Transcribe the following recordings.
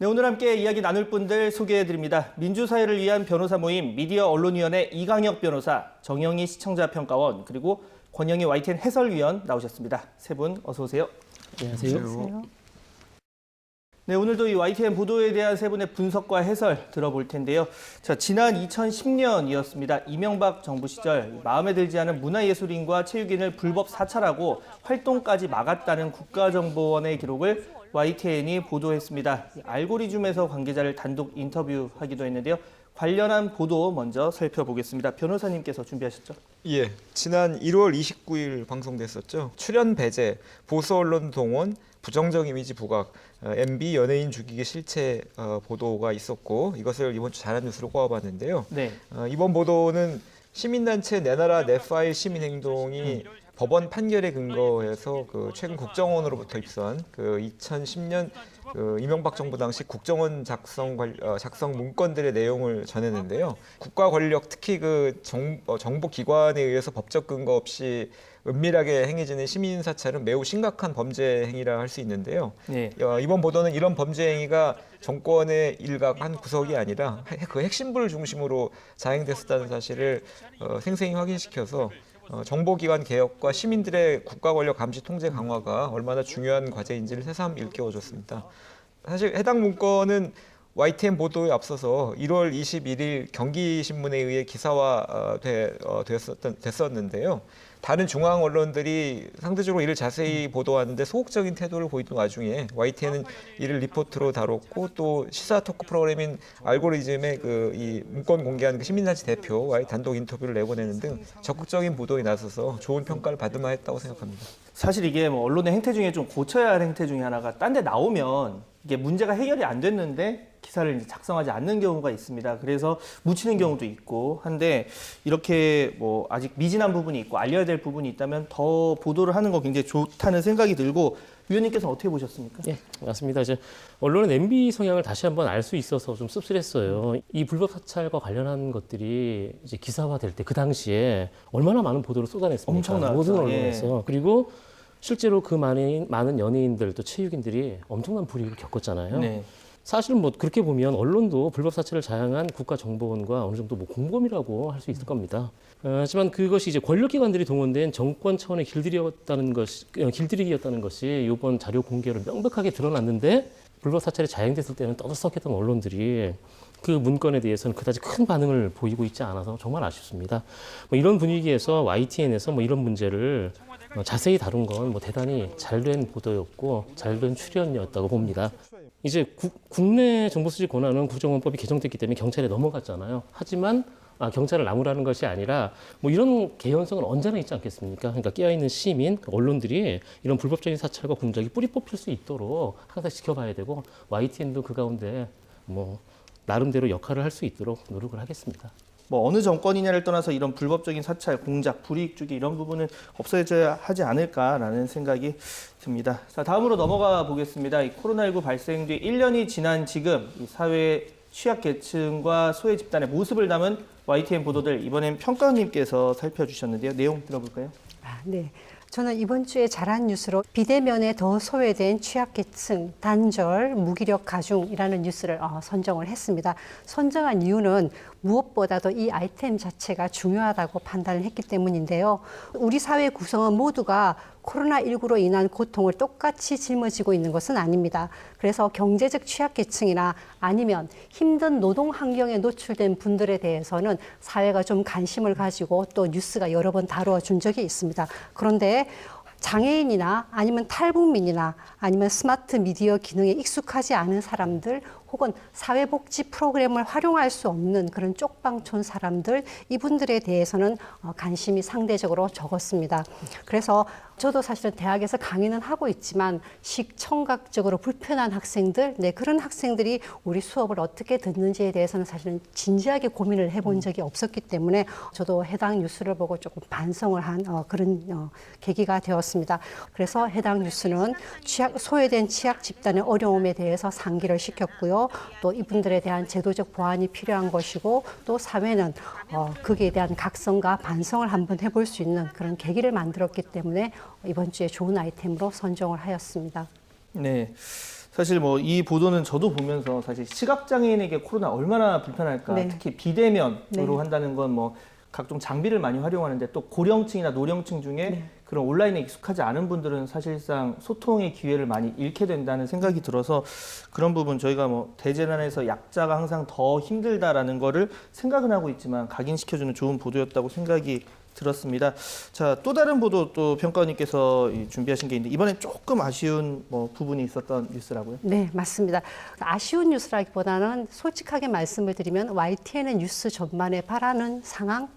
네, 오늘 함께 이야기 나눌 분들 소개해드립니다. 민주사회를 위한 변호사 모임 미디어 언론위원회 이강혁 변호사, 정영희 시청자평가원, 그리고 권영희 YTN 해설위원 나오셨습니다. 세 분 어서 오세요. 안녕하세요. 네, 오늘도 이 YTN 보도에 대한 세 분의 분석과 해설 들어볼 텐데요. 자, 지난 2010년이었습니다. 이명박 정부 시절 마음에 들지 않은 문화예술인과 체육인을 불법 사찰하고 활동까지 막았다는 국가정보원의 기록을 YTN이 보도했습니다. 알고리즘에서 관계자를 단독 인터뷰하기도 했는데요. 관련한 보도 먼저 살펴보겠습니다. 변호사님께서 준비하셨죠? 예, 지난 1월 29일 방송됐었죠. 출연 배제, 보수 언론 동원, 부정적 이미지 부각, MB 연예인 죽이기 실체 보도가 있었고 이것을 이번 주 잘한 뉴스로 꼽아봤는데요. 네. 이번 보도는 시민단체 내 나라 내 파일 시민행동이 법원 판결에 근거해서 최근 국정원으로부터 입수한 2010년 이명박 정부 당시 국정원 작성 문건들의 내용을 전했는데요. 국가 권력 특히 정보 기관에 의해서 법적 근거 없이 은밀하게 행해지는 시민 사찰은 매우 심각한 범죄 행위라 할 수 있는데요. 네. 이번 보도는 이런 범죄 행위가 정권의 일각 한 구석이 아니라 그 핵심부를 중심으로 자행됐었다는 사실을 생생히 확인시켜서 정보기관 개혁과 시민들의 국가 권력 감시 통제 강화가 얼마나 중요한 과제인지를 새삼 일깨워줬습니다. 사실 해당 문건은 YTN 보도에 앞서서 1월 21일 경기신문에 의해 기사화 됐었는데요. 다른 중앙 언론들이 상대적으로 이를 자세히 보도하는데 소극적인 태도를 보이던 와중에 YTN은 이를 리포트로 다뤘고 또 시사 토크 프로그램인 알고리즘에 이 문건 공개한 시민단체 대표와의 단독 인터뷰를 내보내는 등 적극적인 보도에 나서서 좋은 평가를 받을 만했다고 생각합니다. 사실 이게 언론의 행태 중에 좀 고쳐야 할 행태 중에 하나가 딴 데 나오면 이게 문제가 해결이 안 됐는데 기사를 이제 작성하지 않는 경우가 있습니다. 그래서 묻히는 경우도 있고 한데 이렇게 아직 미진한 부분이 있고 알려야 될 부분이 있다면 더 보도를 하는 거 굉장히 좋다는 생각이 들고 위원님께서는 어떻게 보셨습니까? 예, 맞습니다. 이제 언론은 MB 성향을 다시 한번 알 수 있어서 좀 씁쓸했어요. 이 불법 사찰과 관련한 것들이 이제 기사화될 때 그 당시에 얼마나 많은 보도를 쏟아냈습니까? 엄청나죠. 모든 언론에서. 예. 그리고 실제로 그 많은 연예인들 또 체육인들이 엄청난 불이익을 겪었잖아요. 네. 사실 그렇게 보면 언론도 불법 사찰을 자행한 국가정보원과 어느 정도 공범이라고 할 수 있을 겁니다. 하지만 그것이 이제 권력기관들이 동원된 정권 차원의 길들이기였다는 것이 이번 자료 공개로 명백하게 드러났는데 불법 사찰이 자행됐을 때는 떠들썩했던 언론들이 그 문건에 대해서는 그다지 큰 반응을 보이고 있지 않아서 정말 아쉽습니다. 이런 분위기에서 YTN에서 이런 문제를 자세히 다룬 건 대단히 잘된 보도였고 잘된 출연이었다고 봅니다. 이제 국내 정보수집 권한은 국정원법이 개정됐기 때문에 경찰에 넘어갔잖아요. 하지만 경찰을 나무라는 것이 아니라 이런 개연성은 언제나 있지 않겠습니까? 그러니까 깨어있는 시민, 언론들이 이런 불법적인 사찰과 공작이 뿌리 뽑힐 수 있도록 항상 지켜봐야 되고 YTN도 그 가운데 나름대로 역할을 할 수 있도록 노력을 하겠습니다. 어느 정권이냐를 떠나서 이런 불법적인 사찰, 공작, 불이익 주기 이런 부분은 없어져야 하지 않을까라는 생각이 듭니다. 자, 다음으로 넘어가 보겠습니다. 이 코로나19 발생 뒤 1년이 지난 지금 이 사회 취약계층과 소외 집단의 모습을 담은 YTN 보도들 이번엔 평가원님께서 살펴주셨는데요. 내용 들어볼까요? 네. 저는 이번 주에 잘한 뉴스로 비대면에 더 소외된 취약계층, 단절, 무기력 가중이라는 뉴스를 선정을 했습니다. 선정한 이유는 무엇보다도 이 아이템 자체가 중요하다고 판단을 했기 때문인데요. 우리 사회 구성원 모두가 코로나19로 인한 고통을 똑같이 짊어지고 있는 것은 아닙니다. 그래서 경제적 취약계층이나 아니면 힘든 노동 환경에 노출된 분들에 대해서는 사회가 좀 관심을 가지고 또 뉴스가 여러 번 다뤄준 적이 있습니다. 그런데 장애인이나 아니면 탈북민이나 아니면 스마트 미디어 기능에 익숙하지 않은 사람들 혹은 사회복지 프로그램을 활용할 수 없는 그런 쪽방촌 사람들 이분들에 대해서는 관심이 상대적으로 적었습니다. 그래서 저도 사실은 대학에서 강의는 하고 있지만 시청각적으로 불편한 학생들, 그런 학생들이 우리 수업을 어떻게 듣는지에 대해서는 사실은 진지하게 고민을 해본 적이 없었기 때문에 저도 해당 뉴스를 보고 조금 반성을 한 그런 계기가 되었습니다. 그래서 해당 뉴스는 소외된 취약 집단의 어려움에 대해서 상기를 시켰고요. 또 이분들에 대한 제도적 보완이 필요한 것이고 또 사회는 거기에 대한 각성과 반성을 한번 해볼 수 있는 그런 계기를 만들었기 때문에 이번 주에 좋은 아이템으로 선정을 하였습니다. 네. 사실 뭐 이 보도는 저도 보면서 사실 시각장애인에게 코로나 얼마나 불편할까. 네. 특히 비대면으로 네. 한다는 건 뭐 각종 장비를 많이 활용하는데 또 고령층이나 노령층 중에 네. 그런 온라인에 익숙하지 않은 분들은 사실상 소통의 기회를 많이 잃게 된다는 생각이 들어서 그런 부분 저희가 뭐 대재난에서 약자가 항상 더 힘들다라는 거를 생각은 하고 있지만 각인시켜주는 좋은 보도였다고 생각이 들었습니다. 자, 또 다른 보도 또 평가원님께서 준비하신 게 있는데 이번엔 조금 아쉬운 뭐 부분이 있었던 뉴스라고요? 네, 맞습니다. 아쉬운 뉴스라기보다는 솔직하게 말씀을 드리면 YTN의 뉴스 전반에 바라는 상황,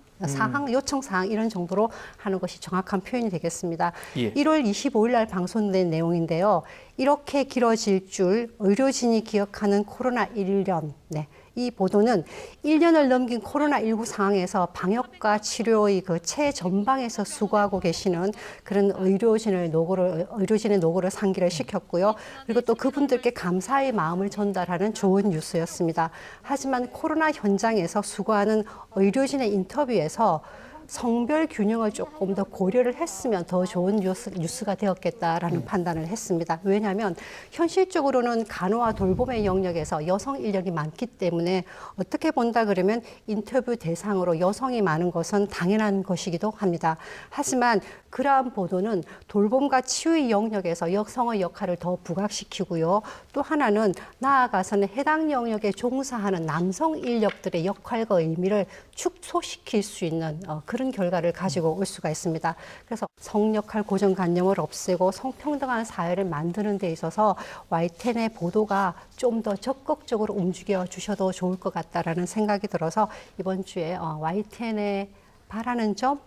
요청 사항 이런 정도로 하는 것이 정확한 표현이 되겠습니다. 예. 1월 25일 날 방송된 내용인데요. 이렇게 길어질 줄 의료진이 기억하는 코로나 1년. 네. 이 보도는 1년을 넘긴 코로나19 상황에서 방역과 치료의 그 최전방에서 수고하고 계시는 그런 의료진의 노고를 상기를 시켰고요. 그리고 또 그분들께 감사의 마음을 전달하는 좋은 뉴스였습니다. 하지만 코로나 현장에서 수고하는 의료진의 인터뷰에서 성별 균형을 조금 더 고려를 했으면 더 좋은 뉴스가 되었겠다라는 판단을 했습니다. 왜냐하면 현실적으로는 간호와 돌봄의 영역에서 여성 인력이 많기 때문에 어떻게 본다 그러면 인터뷰 대상으로 여성이 많은 것은 당연한 것이기도 합니다. 하지만 그러한 보도는 돌봄과 치유의 영역에서 여성의 역할을 더 부각시키고요. 또 하나는 나아가서는 해당 영역에 종사하는 남성 인력들의 역할과 의미를 축소시킬 수 있는 그런 결과를 가지고 올 수가 있습니다. 그래서 성역할 고정관념을 없애고 성평등한 사회를 만드는 데 있어서 YTN의 보도가 좀 더 적극적으로 움직여 주셔도 좋을 것 같다라는 생각이 들어서 이번 주에 YTN에 바라는 점,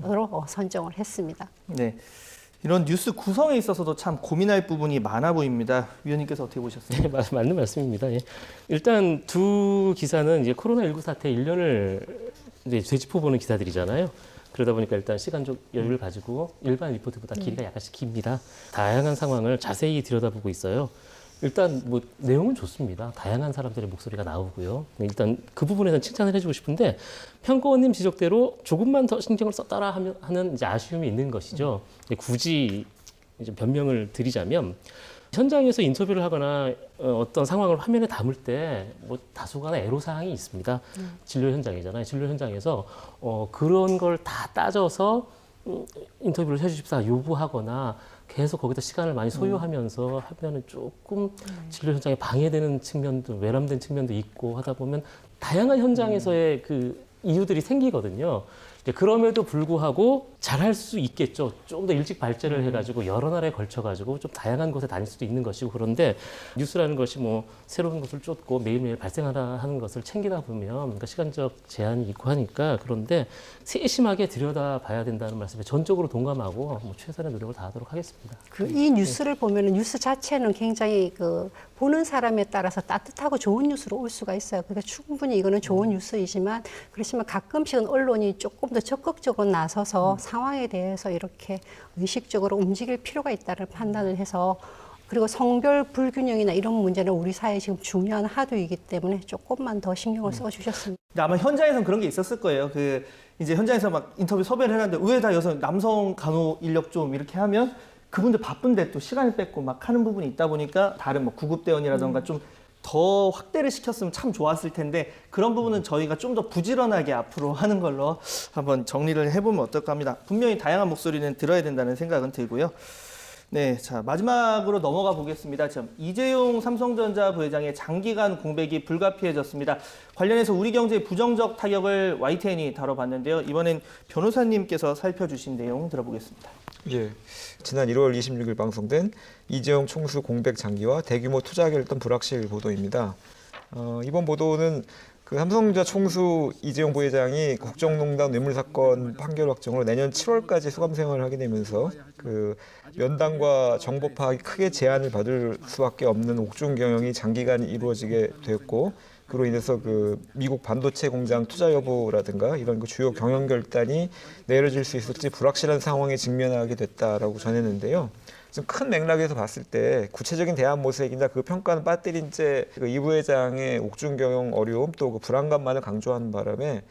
으로 선정을 했습니다. 네. 이런 뉴스 구성에 있어서도 참 고민할 부분이 많아 보입니다. 위원님께서 어떻게 보셨어요? 네, 맞는 말씀입니다. 예. 일단 두 기사는 이제 코로나19 사태 1년을 이제 되짚어보는 기사들이잖아요. 그러다 보니까 일단 시간적 여유를 가지고 일반 리포트보다 길이가 약간씩 깁니다. 다양한 상황을 자세히 들여다보고 있어요. 일단 뭐 내용은 좋습니다. 다양한 사람들의 목소리가 나오고요. 일단 그 부분에서는 칭찬을 해주고 싶은데 평가원님 지적대로 조금만 더 신경을 썼다라 하는 이제 아쉬움이 있는 것이죠. 굳이 이제 변명을 드리자면 현장에서 인터뷰를 하거나 어떤 상황을 화면에 담을 때 뭐 다소간의 애로사항이 있습니다. 진료 현장이잖아요. 진료 현장에서 그런 걸 다 따져서 인터뷰를 해주십사 요구하거나 계속 거기다 시간을 많이 소요하면서 하면은 조금 진료 현장에 방해되는 측면도 외람된 측면도 있고 하다 보면 다양한 현장에서의 그 이유들이 생기거든요. 그럼에도 불구하고 잘할 수 있겠죠. 좀 더 일찍 발제를 해가지고 여러 날에 걸쳐가지고 좀 다양한 곳에 다닐 수도 있는 것이고 그런데 뉴스라는 것이 뭐 새로운 것을 쫓고 매일매일 발생하는 것을 챙기다 보면 그러니까 시간적 제한이 있고 하니까 그런데 세심하게 들여다봐야 된다는 말씀에 전적으로 동감하고 뭐 최선의 노력을 다하도록 하겠습니다. 이 뉴스를 보면은 뉴스 자체는 굉장히 보는 사람에 따라서 따뜻하고 좋은 뉴스로 올 수가 있어요. 그러니까 충분히 이거는 좋은 뉴스이지만 그렇지만 가끔씩은 언론이 조금 더 적극적으로 나서서 상황에 대해서 이렇게 의식적으로 움직일 필요가 있다는 판단을 해서 그리고 성별 불균형이나 이런 문제는 우리 사회에 지금 중요한 하도이기 때문에 조금만 더 신경을 써주셨으면. 근데 아마 현장에서는 그런 게 있었을 거예요. 이제 현장에서 막 인터뷰 섭외를 해놨는데 왜 다 남성 간호 인력 좀 이렇게 하면 그분들 바쁜데 또 시간을 뺏고 막 하는 부분이 있다 보니까 다른 뭐 구급대원이라던가 좀 더 확대를 시켰으면 참 좋았을 텐데 그런 부분은 저희가 좀 더 부지런하게 앞으로 하는 걸로 한번 정리를 해보면 어떨까 합니다. 분명히 다양한 목소리는 들어야 된다는 생각은 들고요. 네, 자 마지막으로 넘어가 보겠습니다. 이재용 삼성전자 부회장의 장기간 공백이 불가피해졌습니다. 관련해서 우리 경제의 부정적 타격을 YTN이 다뤄봤는데요. 이번엔 변호사님께서 살펴주신 내용 들어보겠습니다. 예, 지난 1월 26일 방송된 이재용 총수 공백 장기와 대규모 투자 결단 불확실 보도입니다. 이번 보도는 그 삼성전자 총수 이재용 부회장이 국정농단 뇌물 사건 판결 확정으로 내년 7월까지 수감 생활을 하게 되면서 그 연당과 정보 파악이 크게 제한을 받을 수밖에 없는 옥중 경영이 장기간 이루어지게 되었고 그로 인해서 그 미국 반도체 공장 투자 여부라든가 이런 그 주요 경영 결단이 내려질 수 있을지 불확실한 상황에 직면하게 됐다라고 전했는데요. 좀 큰 맥락에서 봤을 때 구체적인 대안 모색이나 그 평가는 빠뜨린 채 이 부회장의 옥중 경영 어려움 또 그 불안감만을 강조하는 바람에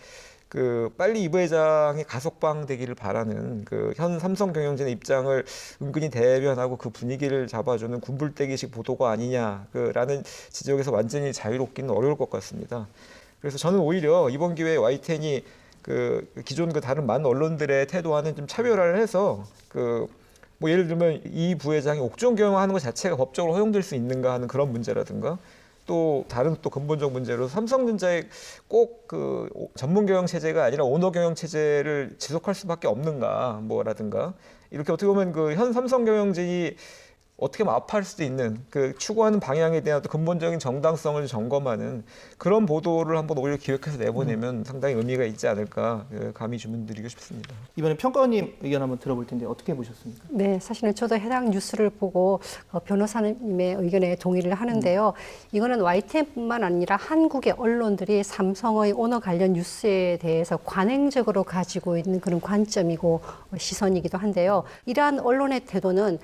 그 빨리 이 부회장이 가석방되기를 바라는 그 현 삼성경영진의 입장을 은근히 대변하고 그 분위기를 잡아주는 군불대기식 보도가 아니냐라는 지적에서 완전히 자유롭기는 어려울 것 같습니다. 그래서 저는 오히려 이번 기회에 YTN이 그 기존 그 다른 많은 언론들의 태도와는 좀 차별화를 해서 뭐 예를 들면 이 부회장이 옥중 경영하는 것 자체가 법적으로 허용될 수 있는가 하는 그런 문제라든가 또 다른 또 근본적 문제로 삼성전자의 꼭 그 전문 경영 체제가 아니라 오너 경영 체제를 지속할 수밖에 없는가 뭐라든가 이렇게 어떻게 보면 그 현 삼성 경영진이 어떻게 마파할 수도 있는 그 추구하는 방향에 대한 또 근본적인 정당성을 점검하는 그런 보도를 한번 오히려 기획해서 내보내면 상당히 의미가 있지 않을까 감히 주문드리고 싶습니다. 이번에 평가원님 의견 한번 들어볼 텐데 어떻게 보셨습니까? 네, 사실은 저도 해당 뉴스를 보고 변호사님의 의견에 동의를 하는데요. 이거는 YTN뿐만 아니라 한국의 언론들이 삼성의 오너 관련 뉴스에 대해서 관행적으로 가지고 있는 그런 관점이고 시선이기도 한데요. 이러한 언론의 태도는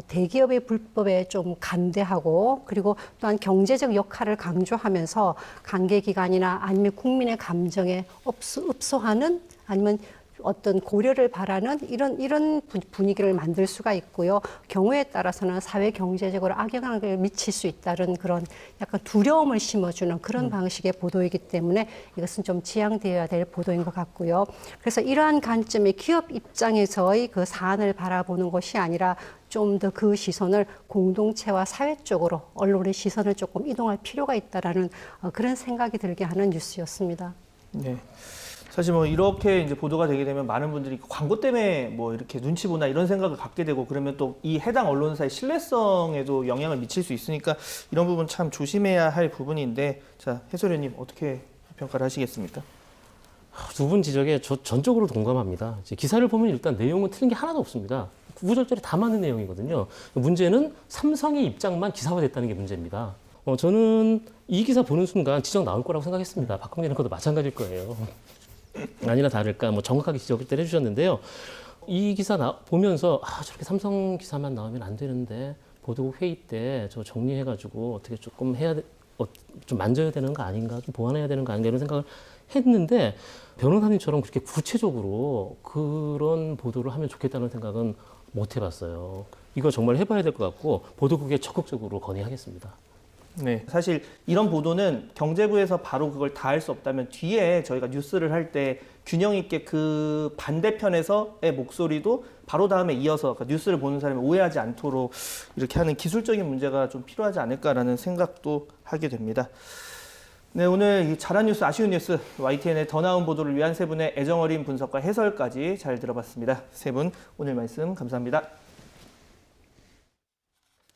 대기업의 불법에 좀 간대하고 그리고 또한 경제적 역할을 강조하면서 관계기관이나 아니면 국민의 감정에 읍소하는 아니면 어떤 고려를 바라는 이런 분위기를 만들 수가 있고요. 경우에 따라서는 사회 경제적으로 악영향을 미칠 수 있다는 그런 약간 두려움을 심어주는 그런 방식의 보도이기 때문에 이것은 좀 지양되어야 될 보도인 것 같고요. 그래서 이러한 관점의 기업 입장에서의 그 사안을 바라보는 것이 아니라 좀 더 그 시선을 공동체와 사회 쪽으로 언론의 시선을 조금 이동할 필요가 있다라는 그런 생각이 들게 하는 뉴스였습니다. 네. 사실 뭐 이렇게 이제 보도가 되게 되면 많은 분들이 광고 때문에 뭐 이렇게 눈치 보나 이런 생각을 갖게 되고 그러면 또 이 해당 언론사의 신뢰성에도 영향을 미칠 수 있으니까 이런 부분 참 조심해야 할 부분인데 자, 해설위원님 어떻게 평가를 하시겠습니까? 두 분 지적에 저 전적으로 동감합니다. 이제 기사를 보면 일단 내용은 틀린 게 하나도 없습니다. 구구절절히 다 맞는 내용이거든요. 문제는 삼성의 입장만 기사화됐다는 게 문제입니다. 저는 이 기사 보는 순간 지적 나올 거라고 생각했습니다. 박광진의 것도 마찬가지일 거예요. 아니나 다를까 뭐 정확하게 지적을 해주셨는데요. 이 기사 보면서 저렇게 삼성 기사만 나오면 안 되는데 보도 회의 때 저 정리해가지고 어떻게 조금 좀 만져야 되는 거 아닌가, 좀 보완해야 되는 거 아닌가 이런 생각을 했는데 변호사님처럼 그렇게 구체적으로 그런 보도를 하면 좋겠다는 생각은 못 해봤어요. 이거 정말 해봐야 될 것 같고 보도국에 적극적으로 건의하겠습니다. 네, 사실 이런 보도는 경제부에서 바로 그걸 다 할 수 없다면 뒤에 저희가 뉴스를 할 때 균형 있게 그 반대편에서의 목소리도 바로 다음에 이어서 그러니까 뉴스를 보는 사람이 오해하지 않도록 이렇게 하는 기술적인 문제가 좀 필요하지 않을까라는 생각도 하게 됩니다. 네, 오늘 이 잘한 뉴스, 아쉬운 뉴스, YTN의 더 나은 보도를 위한 세 분의 애정어린 분석과 해설까지 잘 들어봤습니다. 세 분 오늘 말씀 감사합니다.